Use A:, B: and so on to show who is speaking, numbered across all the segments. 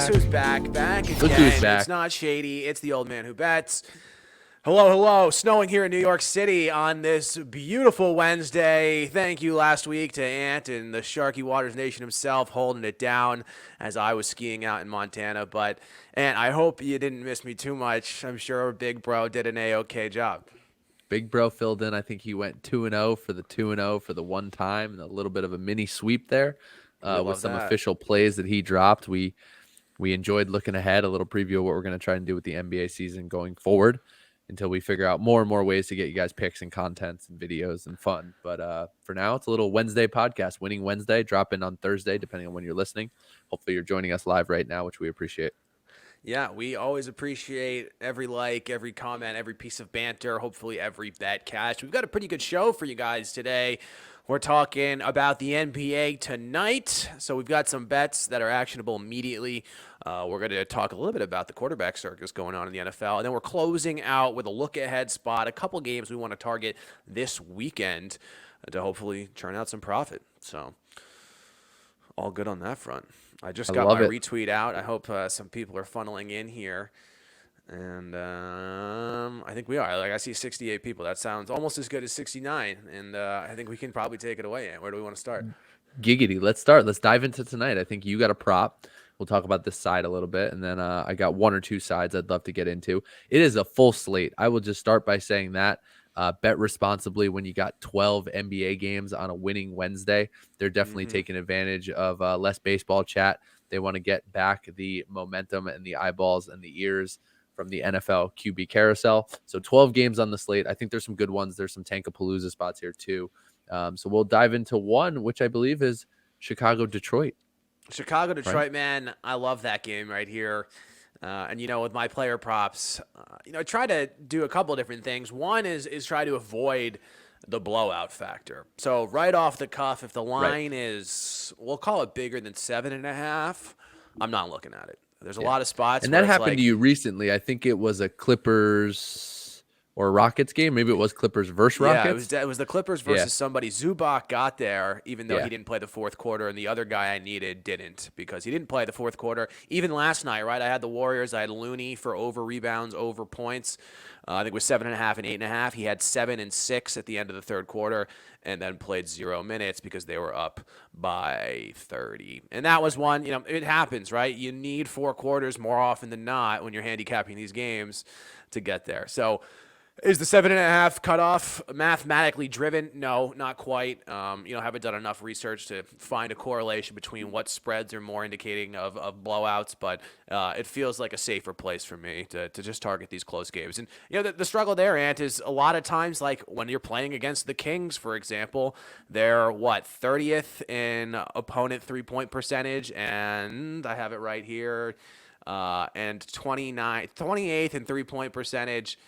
A: Guess who's back? Back again.
B: Look who's back.
A: It's not Shady. It's the old man who bets. Hello, hello. Snowing here in New York City on this beautiful Wednesday. Thank you last week to Ant and the Sharky Waters Nation himself holding it down as I was skiing out in Montana. But, Ant, I hope you didn't miss me too much. I'm sure Big Bro did an A-OK job.
B: Big Bro filled in. I think he went 2-0 for the 2-0 for the one time, and a little bit of a mini sweep there with some official plays that he dropped. We enjoyed looking ahead, a little preview of what we're going to try and do with the NBA season going forward until we figure out more and more ways to get you guys picks and contents and videos and fun. But for now, it's a little Wednesday podcast, Winning Wednesday, drop in on Thursday, depending on when you're listening. Hopefully you're joining us live right now, which we appreciate.
A: Yeah, we always appreciate every like, every comment, every piece of banter, hopefully every bet cash. We've got a pretty good show for you guys today. We're talking about the NBA tonight, so we've got some bets that are actionable immediately. We're going to talk a little bit about the quarterback circus going on in the NFL, and then we're closing out with a look-ahead spot, a couple games we want to target this weekend to hopefully churn out some profit. So all good on that front. I just got my retweet out. I hope some people are funneling in here. And I think we are. Like, I see 68 people. That sounds almost as good as 69. And I think we can probably take it away. Where do we want to start?
B: Giggity. Let's start. Let's dive into tonight. I think you got a prop. We'll talk about this side a little bit. And then I got one or two sides I'd love to get into. It is a full slate. I will just start by saying that. Bet responsibly when you got 12 NBA games on a winning Wednesday. They're definitely taking advantage of less baseball chat. They want to get back the momentum and the eyeballs and the ears from the NFL QB carousel. So 12 games on the slate. I think there's some good ones. There's some Tankapalooza spots here too. So we'll dive into one, which I believe is Chicago-Detroit.
A: Chicago-Detroit,
B: right?
A: Man, I love that game right here. And, with my player props, I try to do a couple different things. One is try to avoid the blowout factor. So right off the cuff, if the line is, we'll call it bigger than 7.5, I'm not looking at it. There's a lot of spots.
B: And that happened to you recently. I think it was a Clippers or Rockets game. Maybe it was Clippers versus Rockets.
A: Yeah, it was the Clippers versus somebody. Zubac got there, even though he didn't play the fourth quarter, and the other guy I needed didn't because he didn't play the fourth quarter. Even last night, right? I had the Warriors. I had Looney for over rebounds, over points. I think it was 7.5 and 8.5. He had 7 and 6 at the end of the third quarter, and then played 0 minutes because they were up by 30. And that was one. It happens, right? You need 4 quarters more often than not when you're handicapping these games to get there. So, is the 7.5 cutoff mathematically driven? No, not quite. Haven't done enough research to find a correlation between what spreads are more indicating of blowouts, but it feels like a safer place for me to just target these close games. And, the struggle there, Ant, is a lot of times, like when you're playing against the Kings, for example, they're 30th in opponent 3-point percentage, and I have it right here, and 28th in 3-point percentage,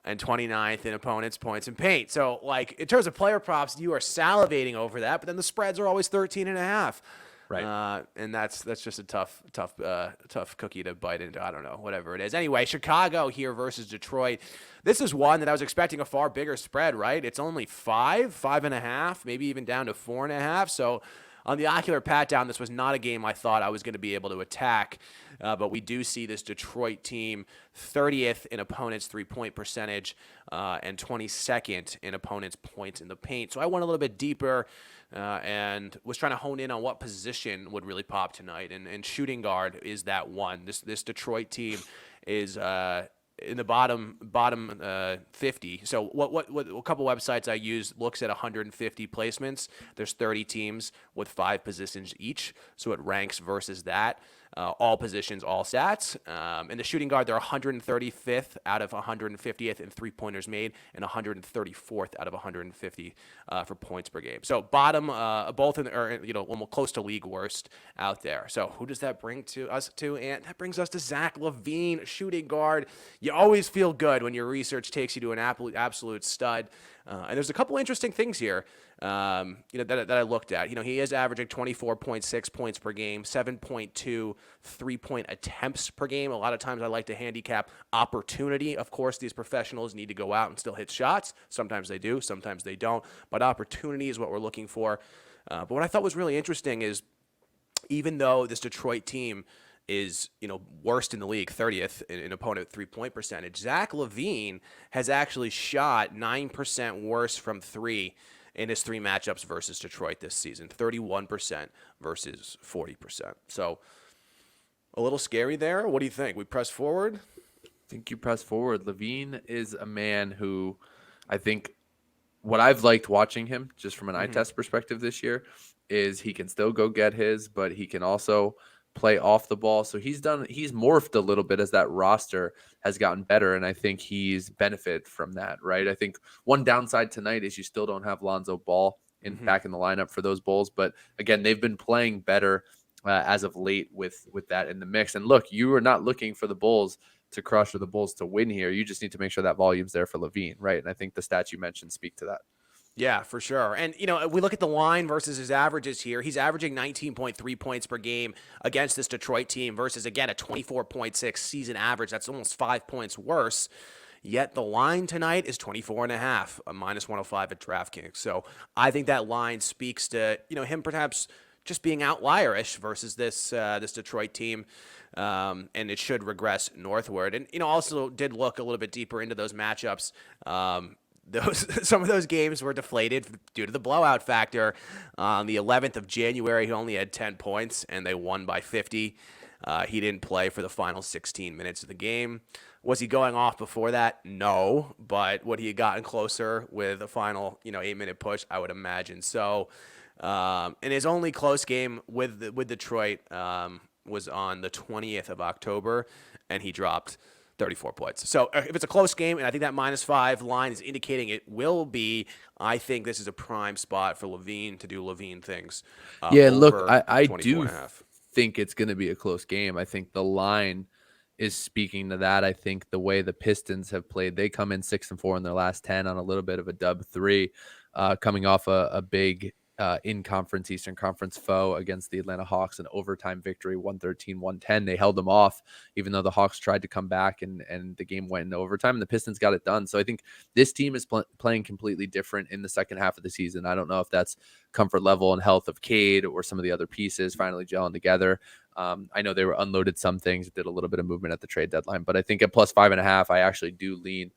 A: and 29th in opponents' points and paint. So, in terms of player props, you are salivating over that, but then the spreads are always 13.5.
B: Right.
A: And that's just a tough cookie to bite into. I don't know, whatever it is. Anyway, Chicago here versus Detroit. This is one that I was expecting a far bigger spread, right? It's only 5.5, maybe even down to 4.5. So, on the ocular pat down, this was not a game I thought I was going to be able to attack. But we do see this Detroit team 30th in opponents' 3-point percentage and 22nd in opponents' points in the paint. So I went a little bit deeper and was trying to hone in on what position would really pop tonight. And shooting guard is that one. This Detroit team is in the bottom 50. So what a couple websites I use looks at 150 placements. There's 30 teams with 5 positions each, so it ranks versus that. All positions, all stats. In the shooting guard, they're 135th out of 150th in 3-pointers made and 134th out of 150 for points per game. So bottom, both almost close to league worst out there. So who does that bring to us to? And that brings us to Zach LaVine, shooting guard. You always feel good when your research takes you to an absolute stud. And there's a couple interesting things here, that I looked at. He is averaging 24.6 points per game, 7.2 3-point attempts per game. A lot of times I like to handicap opportunity. Of course, these professionals need to go out and still hit shots. Sometimes they do, sometimes they don't. But opportunity is what we're looking for. But what I thought was really interesting is even though this Detroit team is, worst in the league, 30th in opponent 3-point percentage. Zach LaVine has actually shot 9% worse from three in his three matchups versus Detroit this season, 31% versus 40%. So a little scary there. What do you think? We press forward?
B: I think you press forward. LaVine is a man who I think what I've liked watching him just from an eye test perspective this year is he can still go get his, but he can also play off the ball. So he's morphed a little bit as that roster has gotten better. And I think he's benefited from that, right? I think one downside tonight is you still don't have Lonzo Ball back in the lineup for those Bulls. But again, they've been playing better as of late with that in the mix. And look, you are not looking for the Bulls to crush or the Bulls to win here. You just need to make sure that volume's there for LaVine, right? And I think the stats you mentioned speak to that.
A: Yeah, for sure. And, we look at the line versus his averages here. He's averaging 19.3 points per game against this Detroit team versus, again, a 24.6 season average. That's almost 5 points worse. Yet the line tonight is 24.5, a minus 105 at DraftKings. So I think that line speaks to, him perhaps just being outlierish versus this Detroit team. And it should regress northward. And, also did look a little bit deeper into those matchups. Some of those games were deflated due to the blowout factor. On the 11th of January, he only had 10 points, and they won by 50. He didn't play for the final 16 minutes of the game. Was he going off before that? No, but would he have gotten closer with a final, 8-minute push? I would imagine so. And his only close game with Detroit was on the 20th of October, and he dropped 34 points. So if it's a close game, and I think that -5 line is indicating it will be, I think this is a prime spot for LaVine to do LaVine things.
B: Yeah, look, I do think it's going to be a close game. I think the line is speaking to that. I think the way the Pistons have played, they come in 6-4 in their last 10 on a little bit of a dub 3, coming off a big in-conference Eastern Conference foe against the Atlanta Hawks, an overtime victory, 113-110. They held them off, even though the Hawks tried to come back and the game went into overtime, and the Pistons got it done. So I think this team is playing completely different in the second half of the season. I don't know if that's comfort level and health of Cade or some of the other pieces finally gelling together. I know they were unloaded some things, did a little bit of movement at the trade deadline, but I think at +5.5, I actually do lean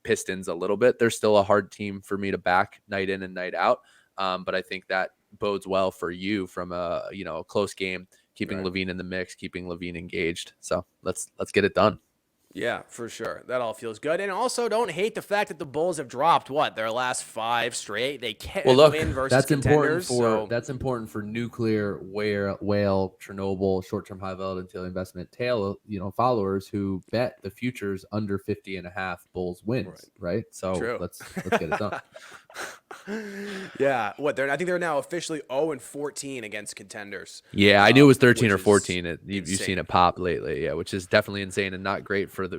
B: Pistons a little bit. They're still a hard team for me to back night in and night out. But I think that bodes well for you from a close game, keeping LaVine in the mix, keeping LaVine engaged. So let's get it done.
A: Yeah, for sure. That all feels good. And also don't hate the fact that the Bulls have dropped their last 5 straight. They can't win versus contenders.
B: That's important for nuclear whale Chernobyl short-term high volatility investment tail followers who bet the futures under 50.5 Bulls wins, right? So
A: True.
B: let's get it done.
A: Yeah, I think they're now officially 0-14 against contenders.
B: Yeah, I knew it was 13 or 14. You've seen it pop lately, yeah, which is definitely insane and not great for the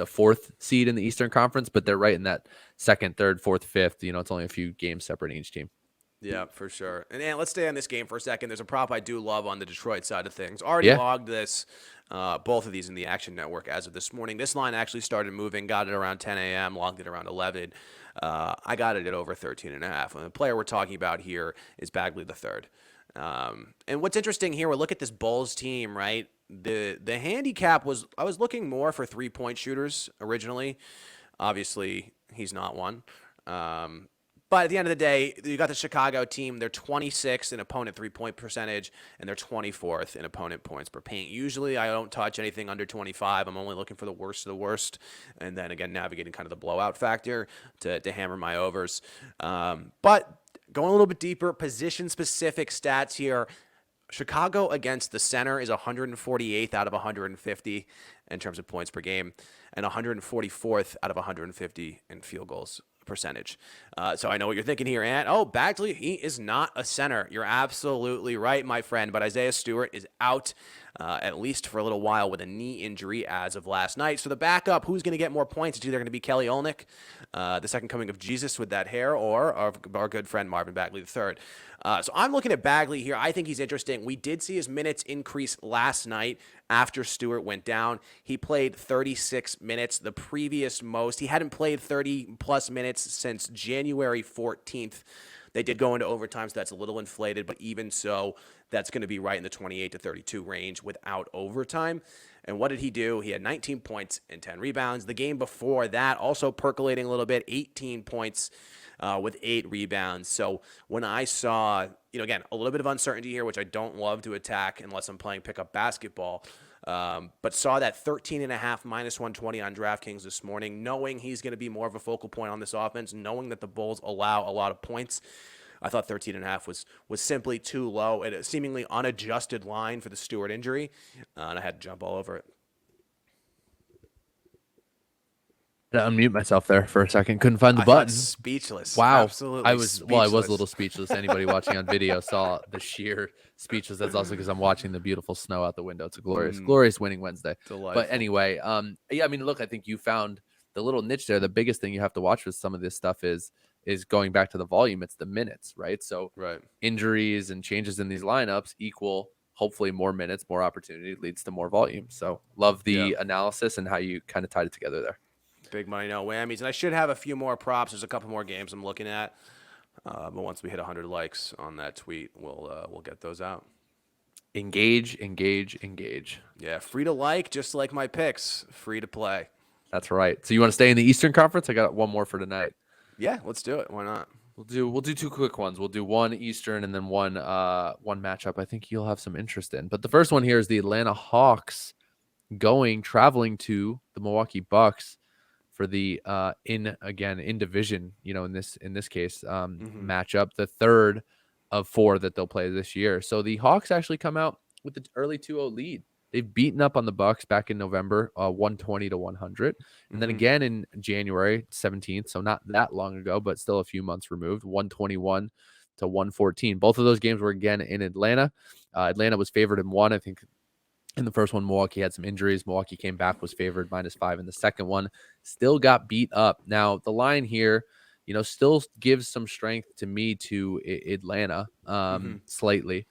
B: 4th seed in the Eastern Conference, but they're right in that 2nd, 3rd, 4th, 5th. It's only a few games separating each team.
A: Yeah, for sure. And let's stay on this game for a second. There's a prop I do love on the Detroit side of things. Already logged this, both of these in the Action Network as of this morning. This line actually started moving, got it around 10 a.m., logged it around 11. I got it at over 13.5. And the player we're talking about here is Bagley III. And what's interesting here, we look at this Bulls team, right? The handicap was, I was looking more for 3-point shooters originally. Obviously, he's not one. But at the end of the day, you got the Chicago team. They're 26th in opponent 3-point percentage, and they're 24th in opponent points per paint. Usually, I don't touch anything under 25. I'm only looking for the worst of the worst, and then again navigating kind of the blowout factor to hammer my overs. But going a little bit deeper, position-specific stats here. Chicago against the center is 148th out of 150 in terms of points per game, and 144th out of 150 in field goals percentage. So I know what you're thinking here, Ant. Oh, Bagley, he is not a center. You're absolutely right, my friend. But Isaiah Stewart is out, at least for a little while, with a knee injury as of last night. So the backup, who's going to get more points? It's either going to be Kelly Olynyk, the second coming of Jesus with that hair, or our good friend Marvin Bagley III. So I'm looking at Bagley here. I think he's interesting. We did see his minutes increase last night after Stewart went down. He played 36 minutes, the previous most. He hadn't played 30-plus minutes since January 14th. They did go into overtime, so that's a little inflated, but even so, that's going to be right in the 28 to 32 range without overtime. And what did he do? He had 19 points and 10 rebounds. The game before that, also percolating a little bit, 18 points with 8 rebounds. So when I saw, again, a little bit of uncertainty here, which I don't love to attack unless I'm playing pickup basketball, but saw that 13.5 minus 120 on DraftKings this morning, knowing he's going to be more of a focal point on this offense, knowing that the Bulls allow a lot of points. I thought 13.5 was simply too low at a seemingly unadjusted line for the Stewart injury, and I had to jump all over it.
B: To unmute myself there for a second. Couldn't find the button.
A: Speechless.
B: Wow.
A: Absolutely.
B: I was a little speechless. Anybody watching on video saw the sheer speechless. That's also because I'm watching the beautiful snow out the window. It's a glorious winning Wednesday.
A: Delightful.
B: But anyway, yeah, I mean, look, I think you found the little niche there. The biggest thing you have to watch with some of this stuff is going back to the volume. It's the minutes, right? So injuries and changes in these lineups equal hopefully more minutes, more opportunity leads to more volume. So love the analysis and how you kind of tied it together there.
A: Big money, no whammies. And I should have a few more props. There's a couple more games I'm looking at. But once we hit 100 likes on that tweet, we'll get those out.
B: Engage.
A: Yeah, free to like, just like my picks. Free to play.
B: That's right. So you want to stay in the Eastern Conference? I got one more for tonight.
A: Yeah, let's do it. Why not?
B: We'll do 2 quick ones. We'll do one Eastern and then one matchup I think you'll have some interest in. But the first one here is the Atlanta Hawks traveling to the Milwaukee Bucks for the in division, in this case matchup, the third of 4 that they'll play this year. So the Hawks actually come out with the early 2-0 lead. They've beaten up on the Bucks back in November, 120 to 100, and then again in January 17th, so not that long ago, but still a few months removed, 121 to 114. Both of those games were again in Atlanta. Atlanta was favored in one, I think. In the first one, Milwaukee had some injuries. Milwaukee came back, was favored -5 in the second one. Still got beat up. Now, the line here, still gives some strength to me to Atlanta slightly.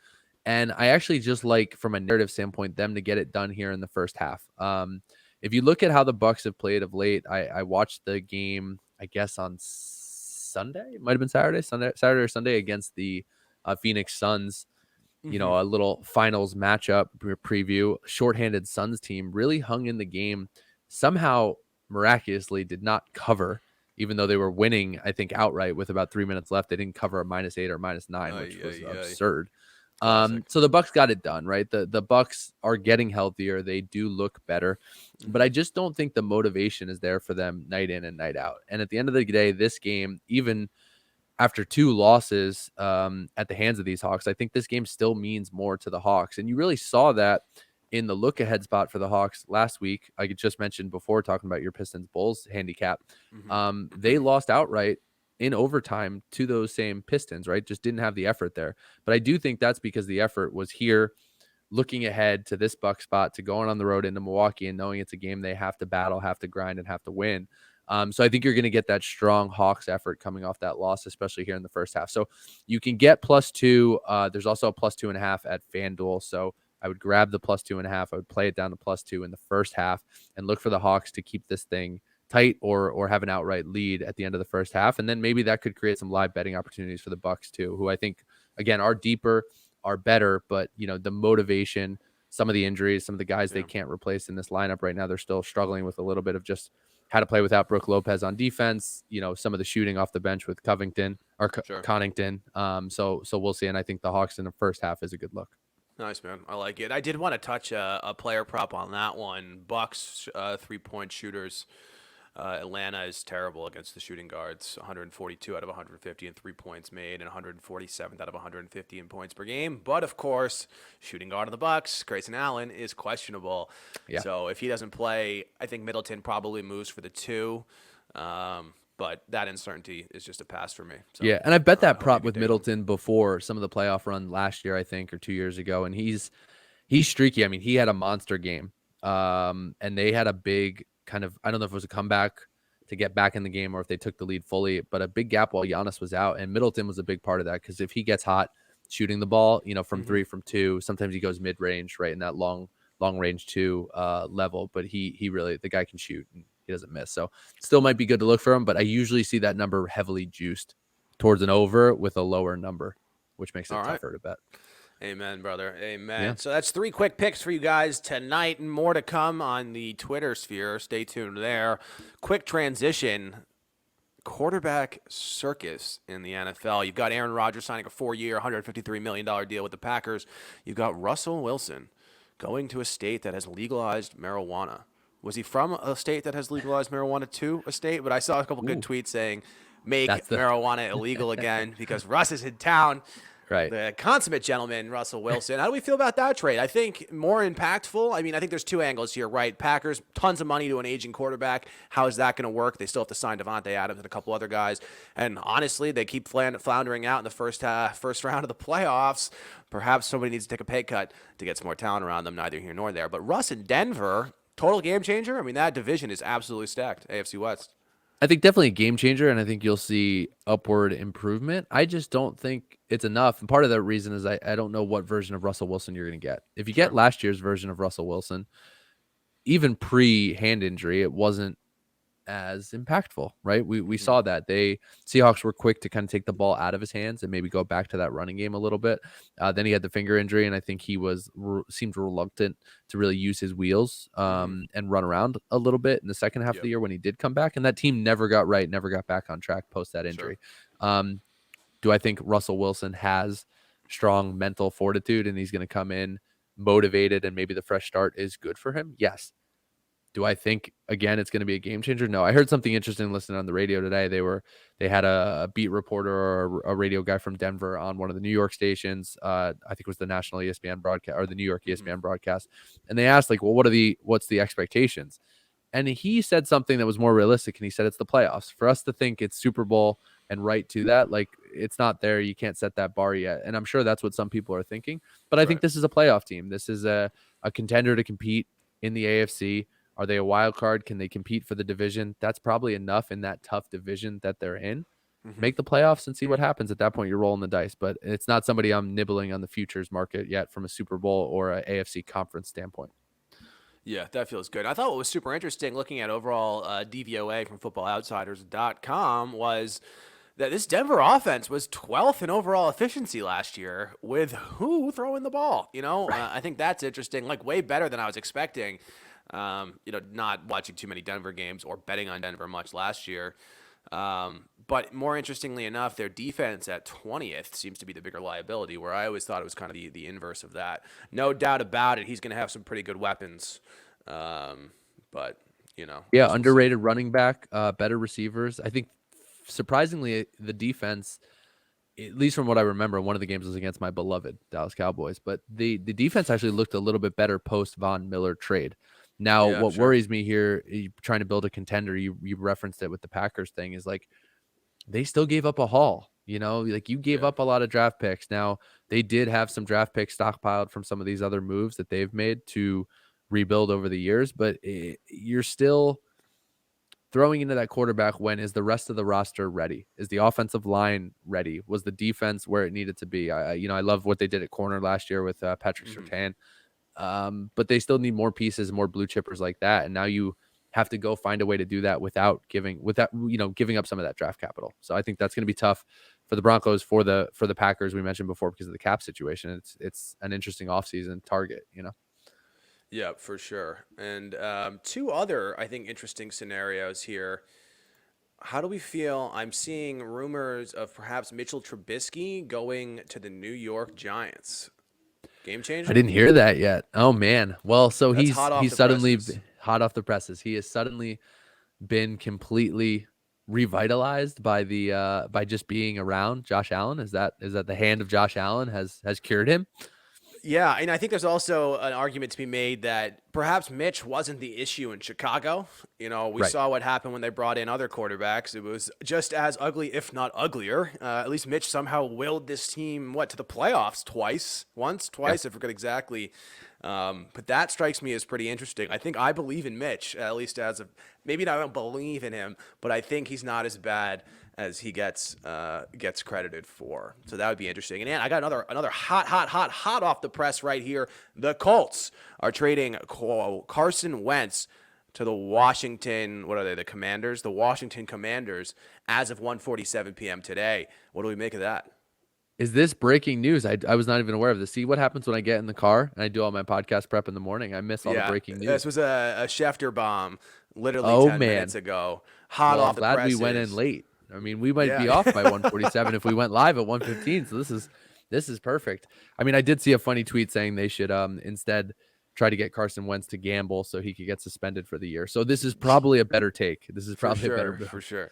B: And I actually just like, from a narrative standpoint, them to get it done here in the first half. If you look at how the Bucks have played of late, I watched the game, I guess, on Sunday. It might have been Saturday or Sunday against the Phoenix Suns. A little finals matchup preview. Shorthanded Suns team really hung in the game. Somehow, miraculously, did not cover, even though they were winning, I think, outright with about 3 minutes left. They didn't cover a -8 or -9, which was absurd. So the Bucks got it done, right? The Bucks are getting healthier. They do look better, but I just don't think the motivation is there for them night in and night out. And at the end of the day, this game, even after 2 losses at the hands of these Hawks, I think this game still means more to the Hawks. And you really saw that in the look-ahead spot for the Hawks last week. I just mentioned before, talking about your Pistons-Bulls handicap. They lost outright in overtime to those same Pistons, right? Just didn't have the effort there. But I do think that's because the effort was here, looking ahead to this Buck spot, to going on the road into Milwaukee and knowing it's a game they have to battle, have to grind, and have to win. So I think you're going to get that strong Hawks effort coming off that loss, especially here in the first half. So you can get +2. There's also a +2.5 at FanDuel. So I would grab the +2.5. I would play it down to +2 in the first half and look for the Hawks to keep this thing tight or have an outright lead at the end of the first half. And then maybe that could create some live betting opportunities for the Bucks too, who I think, again, are deeper, are better, but the motivation, some of the injuries, some of the guys they can't replace in this lineup right now, they're still struggling with a little bit of just how to play without Brook Lopez on defense, some of the shooting off the bench with Covington or Connaughton. So we'll see. And I think the Hawks in the first half is a good look.
A: Nice, man. I like it. I did want to touch a player prop on that one. Bucks 3-point shooters. Atlanta is terrible against the shooting guards. 142 out of 150 in 3 points made, and 147th out of 150 in points per game. But of course, shooting guard of the Bucks, Grayson Allen, is questionable. Yeah. So if he doesn't play, I think Middleton probably moves for the 2. But that uncertainty is just a pass for me. So,
B: yeah, and I bet that prop with Middleton before some of the playoff run last year, I think, or 2 years ago, and he's streaky. I mean, he had a monster game, and they had a big kind of, I don't know if it was a comeback to get back in the game or if they took the lead fully, but a big gap while Giannis was out, and Middleton was a big part of that, because if he gets hot shooting the ball, from 3, from 2, sometimes he goes mid-range, right, in that long range 2 level, but he really, the guy can shoot and he doesn't miss. So still might be good to look for him, but I usually see that number heavily juiced. towards an over with a lower number, which makes it
A: All right.
B: tougher to bet.
A: Amen, brother. Amen.
B: Yeah.
A: So that's 3 quick picks for you guys tonight, and more to come on the Twitter sphere. Stay tuned there. Quick transition. Quarterback circus in the NFL. You've got Aaron Rodgers signing a 4-year, $153 million deal with the Packers. You've got Russell Wilson going to a state that has legalized marijuana. Was he from a state that has legalized marijuana to a state? But I saw a couple good
B: Ooh,
A: tweets saying, make
B: that's the
A: marijuana illegal again because Russ is in town.
B: right.
A: The consummate gentleman, Russell Wilson. How do we feel about that trade? I think more impactful. I mean, I think there's 2 angles here, right? Packers, tons of money to an aging quarterback. How is that going to work? They still have to sign Devontae Adams and a couple other guys. And honestly, they keep floundering out in the first round of the playoffs. Perhaps somebody needs to take a pay cut to get some more talent around them. Neither here nor there. But Russ in Denver, total game changer. I mean, that division is absolutely stacked. AFC West.
B: I think definitely a game changer, and I think you'll see upward improvement. I just don't think it's enough. And part of that reason is I don't know what version of Russell Wilson you're going to get. If you get last year's version of Russell Wilson, even pre-hand injury, it wasn't as impactful, right? We saw that Seahawks were quick to kind of take the ball out of his hands and maybe go back to that running game a little bit. Then he had the finger injury, and I think he seemed reluctant to really use his wheels and run around a little bit in the second half of the year when he did come back. And that team never got back on track post that injury. Do I think Russell Wilson has strong mental fortitude and he's going to come in motivated and maybe the fresh start is good for him? Yes. Do I think, again, it's going to be a game changer? No. I heard something interesting listening on the radio today. They had a beat reporter or a radio guy from Denver on one of the New York stations. I think it was the national ESPN broadcast or the New York ESPN broadcast. And they asked, like, well, what's the expectations? And he said something that was more realistic. And he said, it's the playoffs. For us to think it's Super Bowl and right to that, like, it's not there. You can't set that bar yet. And I'm sure that's what some people are thinking. But I think this is a playoff team. This is a contender to compete in the AFC. Are they a wild card? Can they compete for the division? That's probably enough in that tough division that they're in. Make the playoffs and see what happens. At that point, you're rolling the dice. But it's not somebody I'm nibbling on the futures market yet from a Super Bowl or a AFC conference standpoint.
A: Yeah, that feels good. I thought what was super interesting looking at overall DVOA from footballoutsiders.com was that this Denver offense was 12th in overall efficiency last year with who throwing the ball. I think that's interesting, like way better than I was expecting. Not watching too many Denver games or betting on Denver much last year. But more interestingly enough, their defense at 20th seems to be the bigger liability, where I always thought it was kind of the inverse of that. No doubt about it. He's going to have some pretty good weapons. But.
B: Yeah, underrated running back, better receivers. I think surprisingly, the defense, at least from what I remember, one of the games was against my beloved Dallas Cowboys, but the defense actually looked a little bit better post Von Miller trade. Now, what worries me here, trying to build a contender, you referenced it with the Packers thing, is like they still gave up a haul. Like you gave up a lot of draft picks. Now, they did have some draft picks stockpiled from some of these other moves that they've made to rebuild over the years, but you're still throwing into that quarterback. When is the rest of the roster ready? Is the offensive line ready? Was the defense where it needed to be? I love what they did at corner last year with Patrick Surtain. But they still need more pieces, more blue chippers like that. And now you have to go find a way to do that without giving up some of that draft capital. So I think that's going to be tough for the Broncos, for the Packers we mentioned before, because of the cap situation. It's an interesting offseason target,
A: Yeah, for sure. And 2 other, I think, interesting scenarios here. How do we feel? I'm seeing rumors of perhaps Mitchell Trubisky going to the New York Giants. Game changer?
B: I didn't hear that yet. Oh man. Well, so
A: That's
B: he's suddenly hot off the presses. He has suddenly been completely revitalized by by just being around Josh Allen. Is that the hand of Josh Allen has cured him?
A: Yeah, and I think there's also an argument to be made that perhaps Mitch wasn't the issue in Chicago. We saw what happened when they brought in other quarterbacks. It was just as ugly, if not uglier. At least Mitch somehow willed this team, to the playoffs twice. I forget exactly. But that strikes me as pretty interesting. I believe in Mitch, at least maybe I don't believe in him, but I think he's not as bad as he gets credited for. So that would be interesting. And I got another hot off the press right here. The Colts are trading Carson Wentz to the Washington, what are they, the Commanders? The Washington Commanders as of 1:47 p.m. today. What do we make of that?
B: Is this breaking news? I was not even aware of this. See what happens when I get in the car and I do all my podcast prep in the morning. I miss all the breaking news.
A: This was a Schefter bomb literally
B: Oh
A: 10
B: man,
A: minutes ago. Hot
B: well,
A: off
B: I'm
A: the
B: glad
A: presses.
B: we went in late. I mean, we might be
A: Yeah.
B: off by 1:47 if we went live at 1:15. So this is perfect. I mean, I did see a funny tweet saying they should instead try to get Carson Wentz to gamble so he could get suspended for the year. So this is probably a better take. This is probably a better
A: For sure.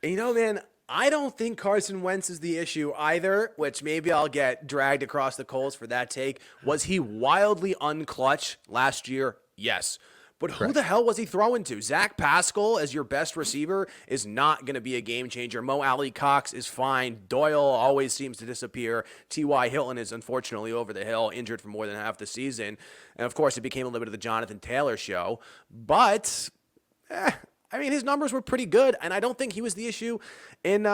A: And man, I don't think Carson Wentz is the issue either, which maybe I'll get dragged across the coals for that take. Was he wildly unclutch last year? Yes. But who the hell was he throwing to? Zach Pascal as your best receiver is not going to be a game changer. Mo Alley Cox is fine. Doyle always seems to disappear. T.Y. Hilton is unfortunately over the hill, injured for more than half the season. And, of course, it became a little bit of the Jonathan Taylor show. But his numbers were pretty good, and I don't think he was the issue in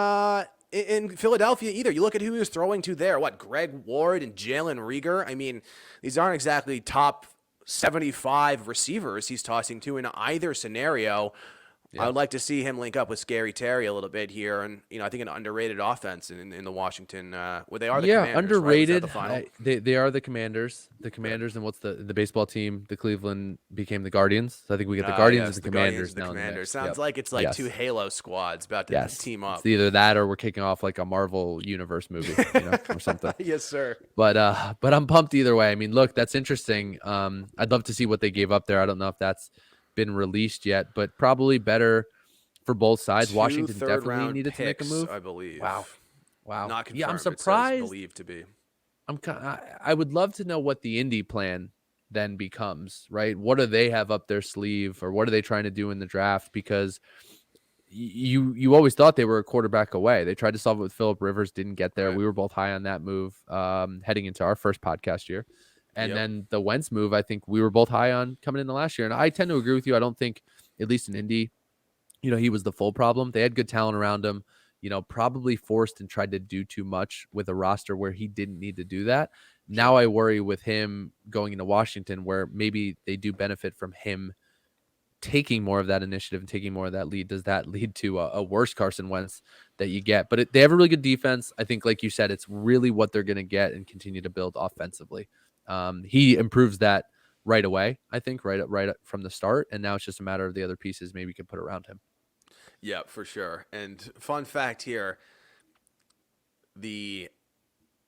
A: Philadelphia either. You look at who he was throwing to there. Greg Ward and Jalen Reagor? These aren't exactly top 75 receivers he's tossing to in either scenario. Yeah. I would like to see him link up with Scary Terry a little bit here, and I think an underrated offense in the Washington. They are the Commanders,
B: underrated.
A: Right?
B: They are the Commanders. The Commanders, and what's the baseball team? The Cleveland became the Guardians. So I think we get the Guardians and the Commanders now.
A: The Commanders sounds like it's like two Halo squads about to team up.
B: It's either that or we're kicking off like a Marvel Universe movie, or something.
A: Yes, sir.
B: But I'm pumped either way. Look, that's interesting. I'd love to see what they gave up there. I don't know if that's been released yet, but probably better for both sides. Washington definitely needed to make a move,
A: I believe.
B: Wow.
A: Not confirmed.
B: Yeah, I'm surprised.
A: Believed to be.
B: I would love to know what the Indy plan then becomes, right? What do they have up their sleeve, or what are they trying to do in the draft? Because you always thought they were a quarterback away. They tried to solve it with Phillip Rivers, didn't get there. Right. We were both high on that move heading into our first podcast year. And then the Wentz move, I think we were both high on coming into last year. And I tend to agree with you. I don't think, at least in Indy, he was the full problem. They had good talent around him, probably forced and tried to do too much with a roster where he didn't need to do that. Now I worry with him going into Washington, where maybe they do benefit from him taking more of that initiative and taking more of that lead. Does that lead to a worse Carson Wentz that you get? But they have a really good defense. I think, like you said, it's really what they're going to get and continue to build offensively. He improves that right away, I think, right from the start. And now it's just a matter of the other pieces maybe you can put around him.
A: Yeah, for sure. And fun fact here, the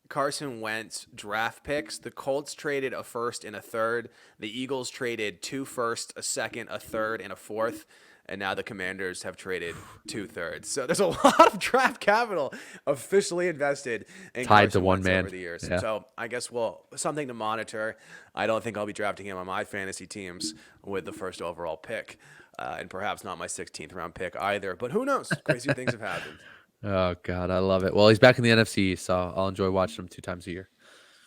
A: Carson Wentz draft picks, the Colts traded a first and a third. The Eagles traded 2 firsts, a second, a third, and a fourth. And now the Commanders have traded 2/3. So there's a lot of draft capital officially invested in
B: tied
A: Carson
B: to one
A: Wentz
B: man
A: over the years.
B: Yeah.
A: So I guess something to monitor. I don't think I'll be drafting him on my fantasy teams with the first overall pick, and perhaps not my 16th round pick either. But who knows? Crazy things have happened.
B: Oh God, I love it. Well, he's back in the NFC, so I'll enjoy watching him 2 times a year.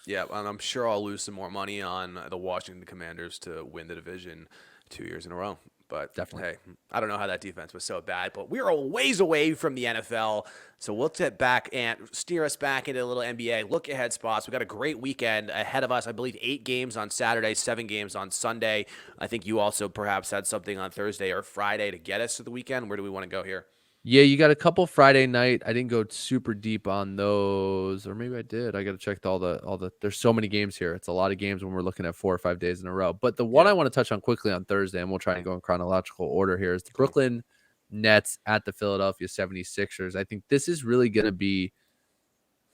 A: Yeah, and I'm sure I'll lose some more money on the Washington Commanders to win the division 2 years in a row. But
B: definitely,
A: hey, I don't know how that defense was so bad, but we're a ways away from the NFL. So we'll sit back and steer us back into a little NBA look ahead spots. We got a great weekend ahead of us. I believe 8 games on Saturday, 7 games on Sunday. I think you also perhaps had something on Thursday or Friday to get us to the weekend. Where do we want to go here?
B: Yeah, you got a couple Friday night. I didn't go super deep on those, or maybe I did. I got to check all the. There's so many games here. It's a lot of games when we're looking at 4 or 5 days in a row. But the one I want to touch on quickly on Thursday, and we'll try to go in chronological order here, is the Brooklyn Nets at the Philadelphia 76ers. I think this is really going to be,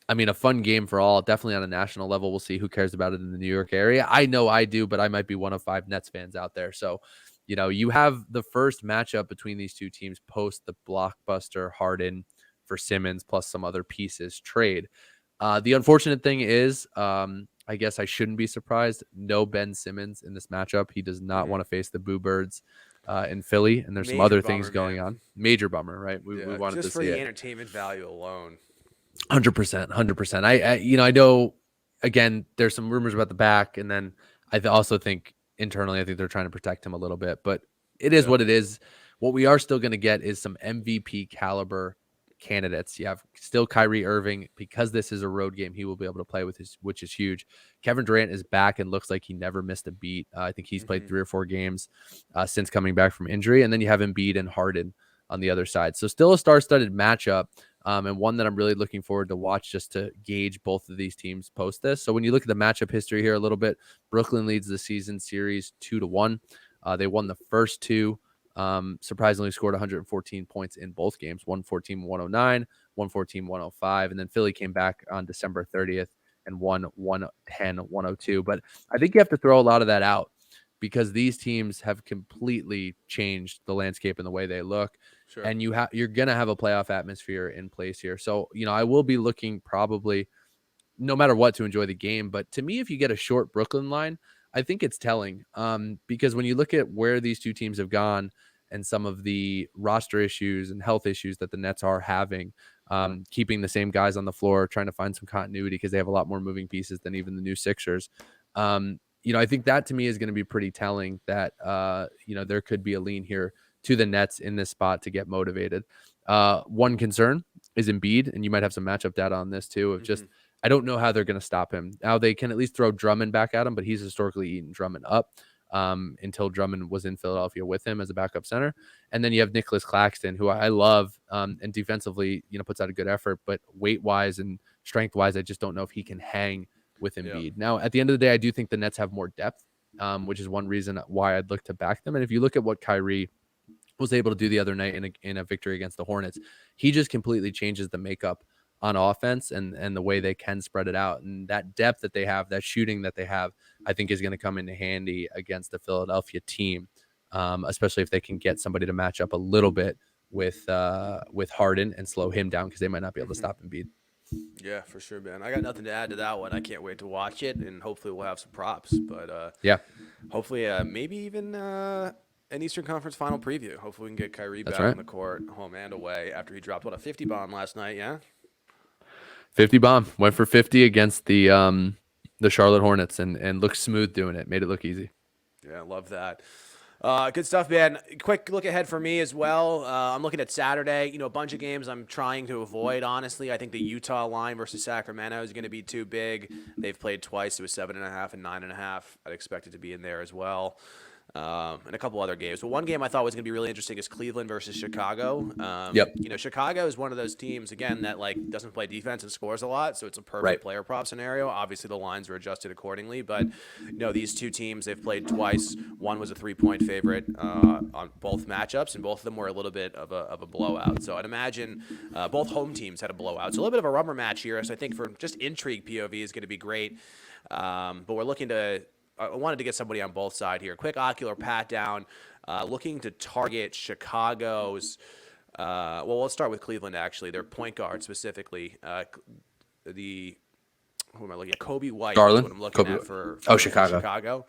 B: a fun game for all. Definitely on a national level. We'll see who cares about it in the New York area. I know I do, but I might be one of 5 Nets fans out there. So, you have the first matchup between these two teams post the blockbuster Harden for Simmons plus some other pieces trade. The unfortunate thing is, I guess I shouldn't be surprised. No Ben Simmons in this matchup. He does not want to face the Boo Birds in Philly, and there's some other things going on. Major bummer, right? We wanted to see it.
A: Just for the entertainment value alone.
B: 100%. I know, again, there's some rumors about the back, and then I also think internally, I think they're trying to protect him a little bit, but it is what it is. What we are still going to get is some MVP caliber candidates. You have still Kyrie Irving. Because this is a road game, he will be able to play with which is huge. Kevin Durant is back and looks like he never missed a beat. I think he's played 3 or 4 games since coming back from injury. And then you have Embiid and Harden on the other side. So still a star-studded matchup, and one that I'm really looking forward to watch just to gauge both of these teams post this. So when you look at the matchup history here a little bit, Brooklyn leads the season series 2-1. They won the first 2. Surprisingly scored 114 points in both games, 114-109, 114-105, and then Philly came back on December 30th and won 110-102. But I think you have to throw a lot of that out because these teams have completely changed the landscape and the way they look.
A: Sure.
B: And you're going to have a playoff atmosphere in place here. So, I will be looking probably no matter what to enjoy the game. But to me, if you get a short Brooklyn line, I think it's telling because when you look at where these two teams have gone and some of the roster issues and health issues that the Nets are having, keeping the same guys on the floor, trying to find some continuity because they have a lot more moving pieces than even the new Sixers. I think that to me is going to be pretty telling that, there could be a lean here to the Nets in this spot to get motivated. One concern is Embiid, and you might have some matchup data on this too, of just, I don't know how they're going to stop him. Now they can at least throw Drummond back at him, but he's historically eaten Drummond up until Drummond was in Philadelphia with him as a backup center. And then you have Nicholas Claxton, who I love, and defensively, puts out a good effort, but weight-wise and strength-wise, I just don't know if he can hang with Embiid. Yeah. Now, at the end of the day, I do think the Nets have more depth, which is one reason why I'd look to back them. And if you look at what Kyrie was able to do the other night in a victory against the Hornets, he just completely changes the makeup on offense and the way they can spread it out. And that depth that they have, that shooting that they have, I think is going to come into handy against the Philadelphia team, especially if they can get somebody to match up a little bit with Harden and slow him down because they might not be able to stop Embiid.
A: Yeah, for sure, man. I got nothing to add to that one. I can't wait to watch it, and hopefully we'll have some props. But hopefully maybe even an Eastern Conference Final preview. Hopefully we can get Kyrie back on the court, home and away, after he dropped a 50 bomb last night. Yeah.
B: 50 bomb, went for 50 against the Charlotte Hornets and looked smooth doing it. Made it look easy.
A: Yeah, I love that. Good stuff, man. Quick look ahead for me as well. I'm looking at Saturday. A bunch of games I'm trying to avoid, honestly. I think the Utah line versus Sacramento is going to be too big. They've played twice. It was 7.5 and 9.5. I'd expect it to be in there as well. And a couple other games. But one game I thought was going to be really interesting is Cleveland versus Chicago. Chicago is one of those teams, again, that doesn't play defense and scores a lot, so it's a perfect player prop scenario. Obviously, the lines were adjusted accordingly, but these two teams, they've played twice. One was a 3-point favorite on both matchups, and both of them were a little bit of a blowout. So I'd imagine both home teams had a blowout. So a little bit of a rubber match here. So I think for just intrigue, POV is going to be great. But we're looking to I wanted to get somebody on both sides here. Quick ocular pat down, looking to target Chicago's. Let's start with Cleveland, actually. Their point guard specifically. Who am I looking at? Kobe White
B: Garland.
A: Is what I'm looking at for Chicago.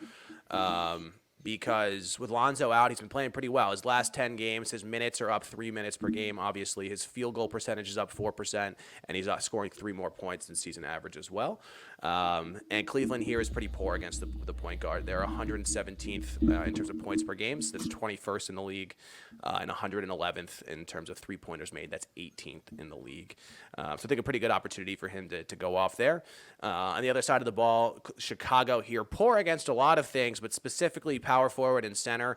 A: Because with Lonzo out, he's been playing pretty well. His last 10 games, his minutes are up 3 minutes per game, obviously. His field goal percentage is up 4%, and he's scoring 3 more points than season average as well. And Cleveland here is pretty poor against the point guard. They're 117th in terms of points per game. So that's 21st in the league, and 111th in terms of three-pointers made. That's 18th in the league. So I think a pretty good opportunity for him to go off there. On the other side of the ball, Chicago here, poor against a lot of things, but specifically power forward and center.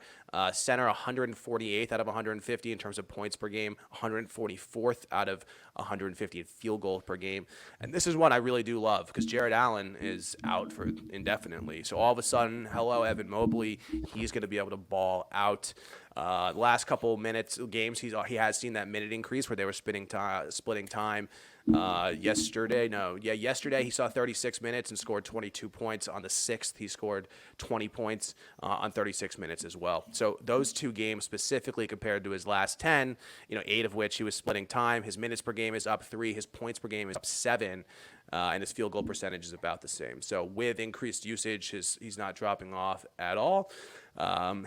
A: Center 148th out of 150 in terms of points per game, 144th out of 150 in field goals per game. And this is one I really do love because Jared Allen is out for indefinitely. So all of a sudden, hello, Evan Mobley. He's going to be able to ball out. Last couple games, he has seen that minute increase where they were splitting time. Yesterday he saw 36 minutes and scored 22 points. On the 6th, he scored 20 points on 36 minutes as well. So those two games specifically compared to his last 10, 8 of which he was splitting time. His minutes per game is up 3. His points per game is up 7. And his field goal percentage is about the same. So with increased usage, he's not dropping off at all.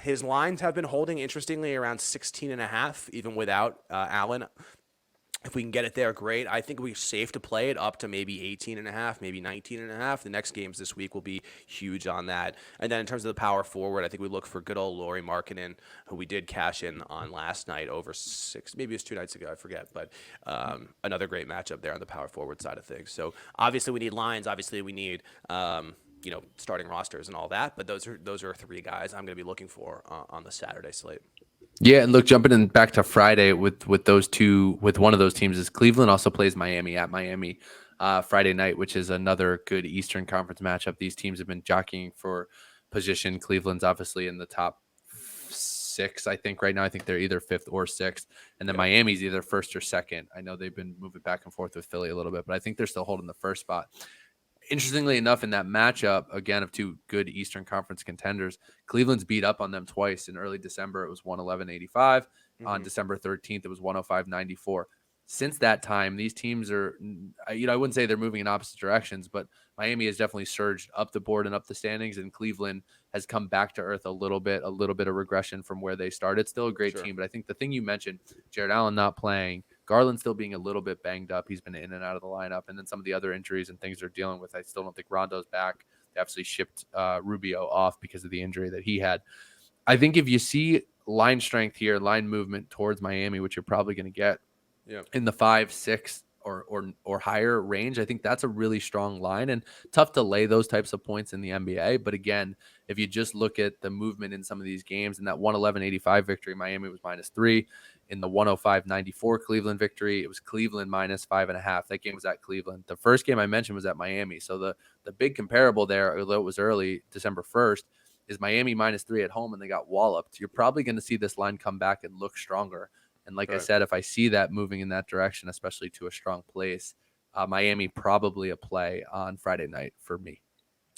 A: His lines have been holding, interestingly, around 16.5, even without Allen. If we can get it there, great. I think we're safe to play it up to maybe 18.5, maybe 19.5. The next games this week will be huge on that. And then in terms of the power forward, I think we look for good old Lauri Markkanen, who we did cash in on last night over 6, maybe it was 2 nights ago, I forget. But another great matchup there on the power forward side of things. So obviously we need lines. Obviously we need starting rosters and all that. But those are 3 guys I'm going to be looking for on the Saturday slate.
B: Yeah, and look, jumping in back to Friday with those two, with one of those teams is Cleveland also plays Miami at Miami Friday night, which is another good Eastern Conference matchup. These teams have been jockeying for position. Cleveland's obviously in the top 6, I think, right now. I think they're either 5th or 6th, and then Miami's either 1st or 2nd. I know they've been moving back and forth with Philly a little bit, but I think they're still holding the 1st spot. Interestingly enough, in that matchup, again, of 2 good Eastern Conference contenders, Cleveland's beat up on them twice. In early December, it was 111-85. Mm-hmm. On December 13th, it was 105-94. Since that time, these teams are, I wouldn't say they're moving in opposite directions, but Miami has definitely surged up the board and up the standings, and Cleveland has come back to earth a little bit of regression from where they started. Still a great team, but I think the thing you mentioned, Jared Allen not playing, Garland still being a little bit banged up. He's been in and out of the lineup. And then some of the other injuries and things they're dealing with. I still don't think Rondo's back. They obviously shipped Rubio off because of the injury that he had. I think if you see line strength here, line movement towards Miami, which you're probably going to get in the 5, 6 or higher range, I think that's a really strong line, and tough to lay those types of points in the NBA. But again, if you just look at the movement in some of these games, in that 111-85 victory, Miami was -3. In the 105-94 Cleveland victory, it was Cleveland -5.5. That game was at Cleveland. The first game I mentioned was at Miami. So the big comparable there, although it was early, December 1st, is Miami -3 at home, and they got walloped. You're probably going to see this line come back and look stronger. And like I said, if I see that moving in that direction, especially to a strong place, Miami probably a play on Friday night for me.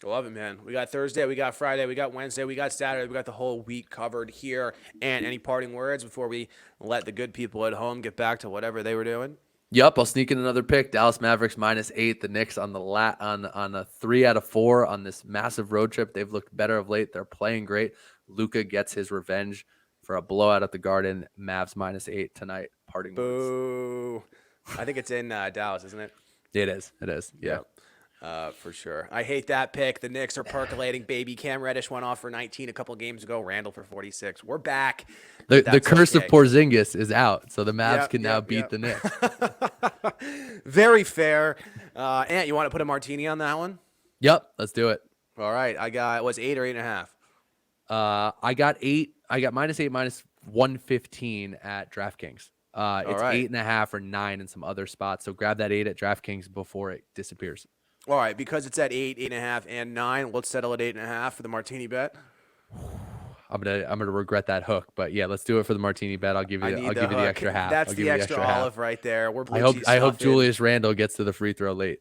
A: Love it, man. We got Thursday, we got Friday, we got Wednesday, we got Saturday, we got the whole week covered here. And any parting words before we let the good people at home get back to whatever they were doing?
B: Yep, I'll sneak in another pick. Dallas Mavericks -8. The Knicks on on a 3 out of 4 on this massive road trip. They've looked better of late. They're playing great. Luka gets his revenge for a blowout at the Garden. Mavs -8 tonight. Parting words.
A: Boo. I think it's in Dallas, isn't it?
B: It is. Yeah.
A: For sure. I hate that pick. The Knicks are percolating, baby. Cam Reddish went off for 19 a couple games ago. Randall for 46. We're back.
B: The curse of Porzingis is out, so the Mavs can now beat the Knicks.
A: Very fair. Ant, you want to put a martini on that one?
B: Yep, let's do it.
A: All right. I got, was 8 or 8.5?
B: I got 8. I got -8, -115 at DraftKings. It's 8.5 or 9 in some other spots. So grab that 8 at DraftKings before it disappears.
A: All right, because it's at 8, 8.5, and 9. Let's settle at 8.5 for the martini bet.
B: I'm gonna regret that hook, but yeah, let's do it for the martini bet. I'll give you the extra half.
A: That's the extra olive right there.
B: I hope Julius Randle gets to the free throw late.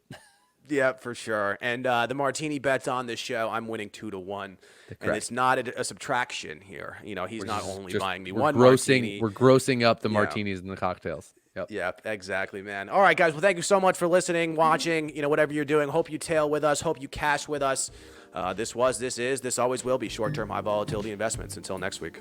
A: Yep, for sure. And the martini bets on this show, I'm winning 2-1. And it's not a subtraction here. He's not only buying me one martini.
B: We're grossing up the martinis and the cocktails.
A: Yep, exactly, man. All right, guys. Well, thank you so much for listening, watching, whatever you're doing. Hope you tail with us. Hope you cash with us. This always will be short-term high volatility investments. Until next week.